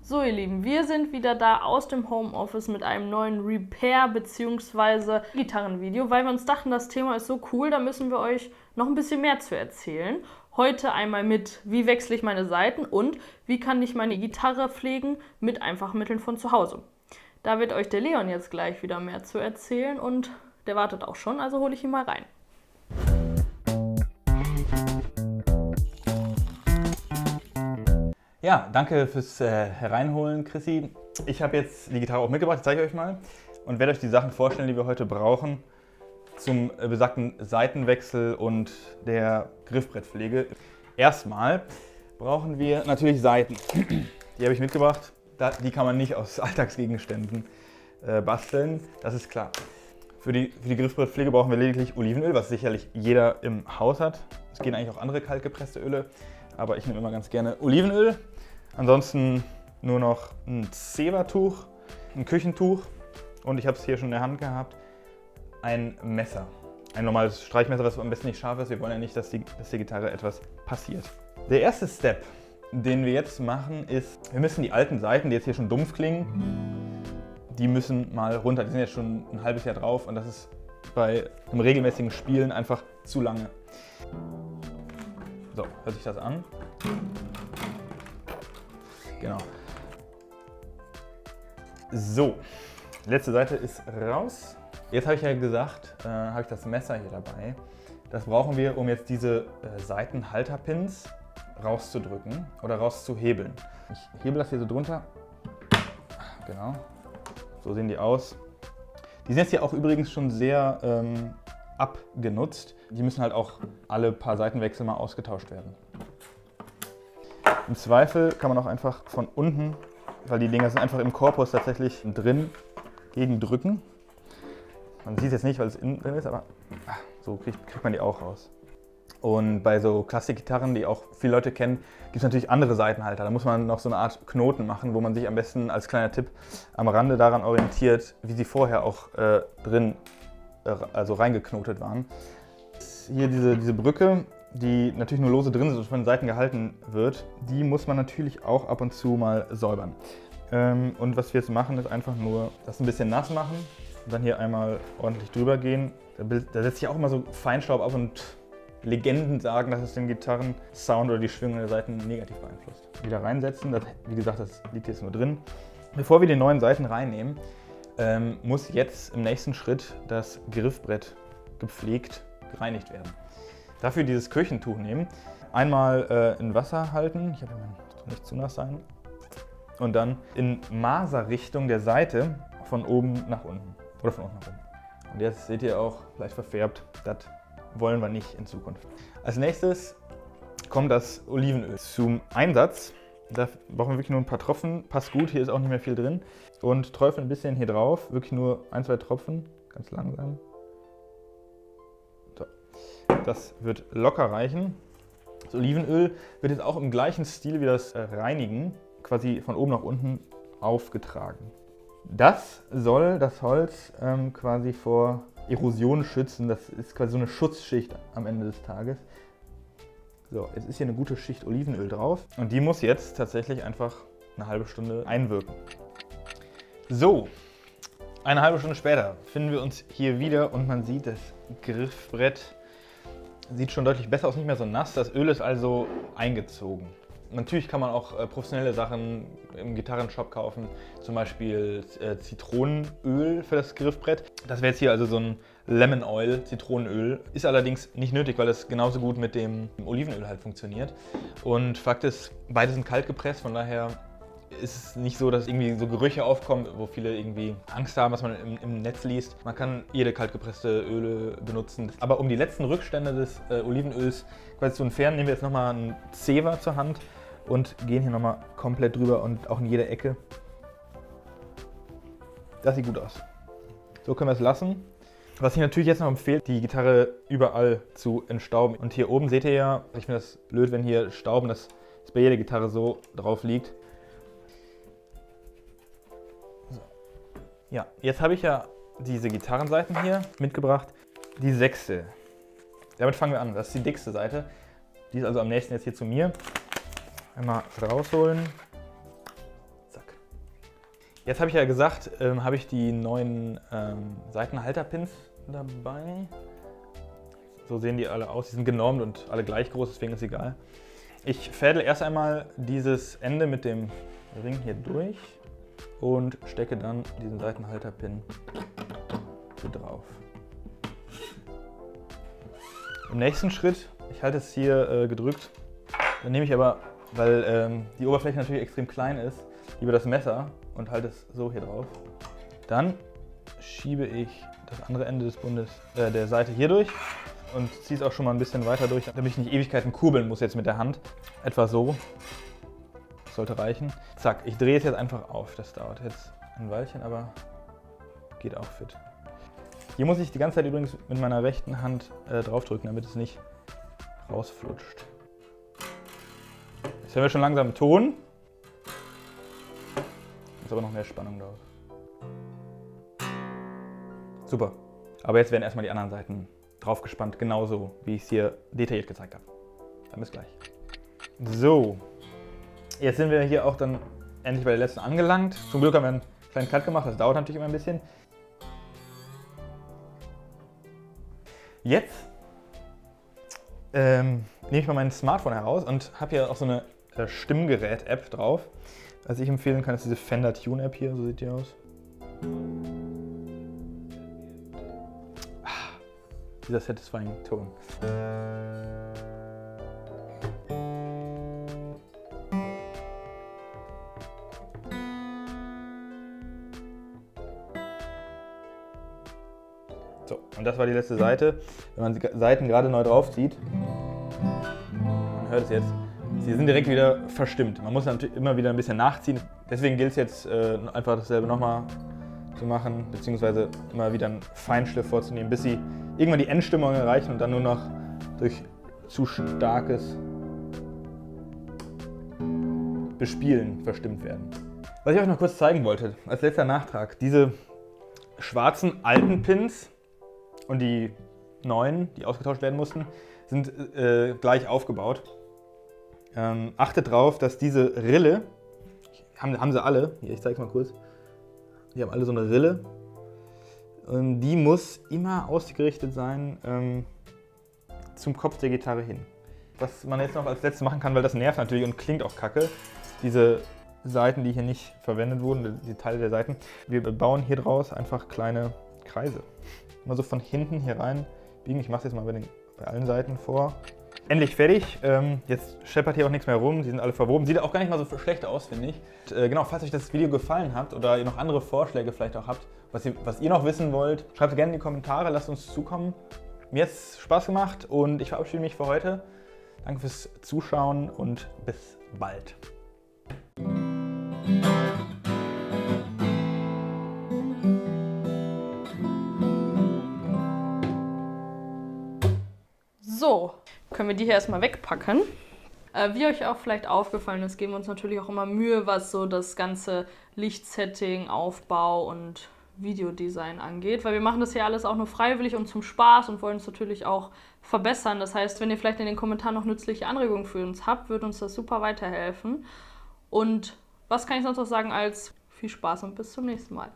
So ihr Lieben, wir sind wieder da aus dem Homeoffice mit einem neuen Repair- bzw. Gitarrenvideo, weil wir uns dachten, das Thema ist so cool, da müssen wir euch noch ein bisschen mehr zu erzählen. Heute einmal mit, wie wechsle ich meine Saiten und wie kann ich meine Gitarre pflegen mit einfachen Mitteln von zu Hause. Da wird euch der Leon jetzt gleich wieder mehr zu erzählen und der wartet auch schon, also hole ich ihn mal rein. Ja, danke fürs Hereinholen, Chrissy. Ich habe jetzt die Gitarre auch mitgebracht, die zeige ich euch mal. Und werde euch die Sachen vorstellen, die wir heute brauchen zum besagten Saitenwechsel und der Griffbrettpflege. Erstmal brauchen wir natürlich Saiten. Die habe ich mitgebracht. Die kann man nicht aus Alltagsgegenständen basteln, das ist klar. Für die Griffbrettpflege brauchen wir lediglich Olivenöl, was sicherlich jeder im Haus hat. Es gehen eigentlich auch andere kaltgepresste Öle, aber ich nehme immer ganz gerne Olivenöl. Ansonsten nur noch ein Zewa-Tuch, ein Küchentuch und ich habe es hier schon in der Hand gehabt, ein Messer. Ein normales Streichmesser, was am besten nicht scharf ist. Wir wollen ja nicht, dass der Gitarre etwas passiert. Der erste Step, den wir jetzt machen, ist, wir müssen die alten Saiten, die jetzt hier schon dumpf klingen, die müssen mal runter. Die sind jetzt schon ein halbes Jahr drauf und das ist bei einem regelmäßigen Spielen einfach zu lange. So, hört sich das an? Genau. So, letzte Seite ist raus. Jetzt habe ich ja gesagt, habe ich das Messer hier dabei. Das brauchen wir, um jetzt diese Seitenhalterpins rauszudrücken oder rauszuhebeln. Ich hebel das hier so drunter. Genau. So sehen die aus. Die sind jetzt hier auch übrigens schon sehr abgenutzt. Die müssen halt auch alle paar Seitenwechsel mal ausgetauscht werden. Im Zweifel kann man auch einfach von unten, weil die Dinger sind einfach im Korpus tatsächlich drin, gegen drücken. Man sieht es jetzt nicht, weil es innen drin ist, aber so kriegt man die auch raus. Und bei so Klassikgitarren, die auch viele Leute kennen, gibt es natürlich andere Seitenhalter. Da muss man noch so eine Art Knoten machen, wo man sich am besten als kleiner Tipp am Rande daran orientiert, wie sie vorher auch also reingeknotet waren. Hier diese Brücke, die natürlich nur lose drin ist und von den Seiten gehalten wird, die muss man natürlich auch ab und zu mal säubern. Und was wir jetzt machen, ist einfach nur das ein bisschen nass machen und dann hier einmal ordentlich drüber gehen. Da setzt sich auch immer so Feinstaub ab und Legenden sagen, dass es den Gitarrensound oder die Schwingung der Saiten negativ beeinflusst. Wieder reinsetzen, wie gesagt, das liegt jetzt nur drin. Bevor wir die neuen Saiten reinnehmen, muss jetzt im nächsten Schritt das Griffbrett gepflegt gereinigt werden. Dafür dieses Küchentuch nehmen, einmal in Wasser halten, ich habe nicht zu nass sein, und dann in Maserrichtung der Seite von oben nach unten oder von unten nach oben. Und jetzt seht ihr auch leicht verfärbt, das wollen wir nicht in Zukunft. Als nächstes kommt das Olivenöl zum Einsatz. Da brauchen wir wirklich nur ein paar Tropfen, passt gut, hier ist auch nicht mehr viel drin. Und träufeln ein bisschen hier drauf, wirklich nur 1, 2 Tropfen, ganz langsam. So. Das wird locker reichen. Das Olivenöl wird jetzt auch im gleichen Stil wie das Reinigen, quasi von oben nach unten aufgetragen. Das soll das Holz quasi vor Erosion schützen. Das ist quasi so eine Schutzschicht am Ende des Tages. So, jetzt ist hier eine gute Schicht Olivenöl drauf und die muss jetzt tatsächlich einfach eine halbe Stunde einwirken. So, eine halbe Stunde später finden wir uns hier wieder und man sieht, das Griffbrett sieht schon deutlich besser aus, nicht mehr so nass. Das Öl ist also eingezogen. Natürlich kann man auch professionelle Sachen im Gitarrenshop kaufen, zum Beispiel Zitronenöl für das Griffbrett. Das wäre jetzt hier also so ein Lemon Oil, Zitronenöl. Ist allerdings nicht nötig, weil es genauso gut mit dem Olivenöl halt funktioniert. Und Fakt ist, beide sind kalt gepresst, von daher ist es nicht so, dass irgendwie so Gerüche aufkommen, wo viele irgendwie Angst haben, was man im Netz liest. Man kann jede kaltgepresste Öle benutzen. Aber um die letzten Rückstände des Olivenöls quasi zu entfernen, nehmen wir jetzt nochmal einen Zewa zur Hand und gehen hier nochmal komplett drüber und auch in jede Ecke. Das sieht gut aus. So können wir es lassen. Was ich natürlich jetzt noch empfehle, die Gitarre überall zu entstauben. Und hier oben seht ihr ja, ich finde das blöd, wenn hier Stauben, das bei jeder Gitarre so drauf liegt. So. Ja, jetzt habe ich ja diese Gitarrenseiten hier mitgebracht. Die 6. Damit fangen wir an. Das ist die dickste Seite. Die ist also am nächsten jetzt hier zu mir. Einmal rausholen. Zack. Jetzt habe ich ja gesagt, habe ich die neuen Seitenhalterpins dabei. So sehen die alle aus. Die sind genormt und alle gleich groß, deswegen ist egal. Ich fädel erst einmal dieses Ende mit dem Ring hier durch und stecke dann diesen Seitenhalterpin hier drauf. Im nächsten Schritt, ich halte es hier gedrückt, dann nehme ich aber, weil die Oberfläche natürlich extrem klein ist, lieber das Messer und halte es so hier drauf. Dann schiebe ich das andere Ende des Bundes, der Seite hier durch und ziehe es auch schon mal ein bisschen weiter durch, damit ich nicht Ewigkeiten kurbeln muss jetzt mit der Hand. Etwa so. Das sollte reichen. Zack, ich drehe es jetzt einfach auf. Das dauert jetzt ein Weilchen, aber geht auch fit. Hier muss ich die ganze Zeit übrigens mit meiner rechten Hand draufdrücken, damit es nicht rausflutscht. Jetzt hören wir schon langsam Ton. Ist aber noch mehr Spannung drauf. Super. Aber jetzt werden erstmal die anderen Seiten draufgespannt, genauso wie ich es hier detailliert gezeigt habe. Dann bis gleich. So, jetzt sind wir hier auch dann endlich bei der letzten angelangt. Zum Glück haben wir einen kleinen Cut gemacht, das dauert natürlich immer ein bisschen. Jetzt nehme ich mal mein Smartphone heraus und habe hier auch so eine Stimmgerät-App drauf. Was ich empfehlen kann, ist diese Fender Tune-App hier, so sieht die aus. Dieser satisfying Ton. So, und das war die letzte Seite. Wenn man die Seiten gerade neu draufzieht, man hört es jetzt, sie sind direkt wieder verstimmt. Man muss natürlich immer wieder ein bisschen nachziehen. Deswegen gilt es jetzt einfach dasselbe nochmal zu machen, beziehungsweise immer wieder einen Feinschliff vorzunehmen, bis sie irgendwann die Endstimmung erreichen und dann nur noch durch zu starkes Bespielen verstimmt werden. Was ich euch noch kurz zeigen wollte, als letzter Nachtrag, diese schwarzen alten Pins und die neuen, die ausgetauscht werden mussten, sind gleich aufgebaut. Achtet darauf, dass diese Rille, haben sie alle, hier, ich zeige es mal kurz, die haben alle so eine Rille. Die muss immer ausgerichtet sein zum Kopf der Gitarre hin. Was man jetzt noch als letztes machen kann, weil das nervt natürlich und klingt auch kacke, diese Seiten, die hier nicht verwendet wurden, die Teile der Seiten, wir bauen hier draus einfach kleine Kreise. Immer so von hinten hier rein biegen. Ich mache es jetzt mal bei allen Seiten vor. Endlich fertig. Jetzt scheppert hier auch nichts mehr rum. Die sind alle verwoben. Sieht auch gar nicht mal so schlecht aus, finde ich. Genau, falls euch das Video gefallen hat oder ihr noch andere Vorschläge vielleicht auch habt, was ihr noch wissen wollt, schreibt gerne in die Kommentare, lasst uns zukommen. Mir hat es Spaß gemacht und ich verabschiede mich für heute. Danke fürs Zuschauen und bis bald. So, können wir die hier erstmal wegpacken. Wie euch auch vielleicht aufgefallen ist, geben wir uns natürlich auch immer Mühe, was so das ganze Lichtsetting, Aufbau und Videodesign angeht, weil wir machen das hier alles auch nur freiwillig und zum Spaß und wollen es natürlich auch verbessern. Das heißt, wenn ihr vielleicht in den Kommentaren noch nützliche Anregungen für uns habt, würde uns das super weiterhelfen. Und was kann ich sonst noch sagen als viel Spaß und bis zum nächsten Mal.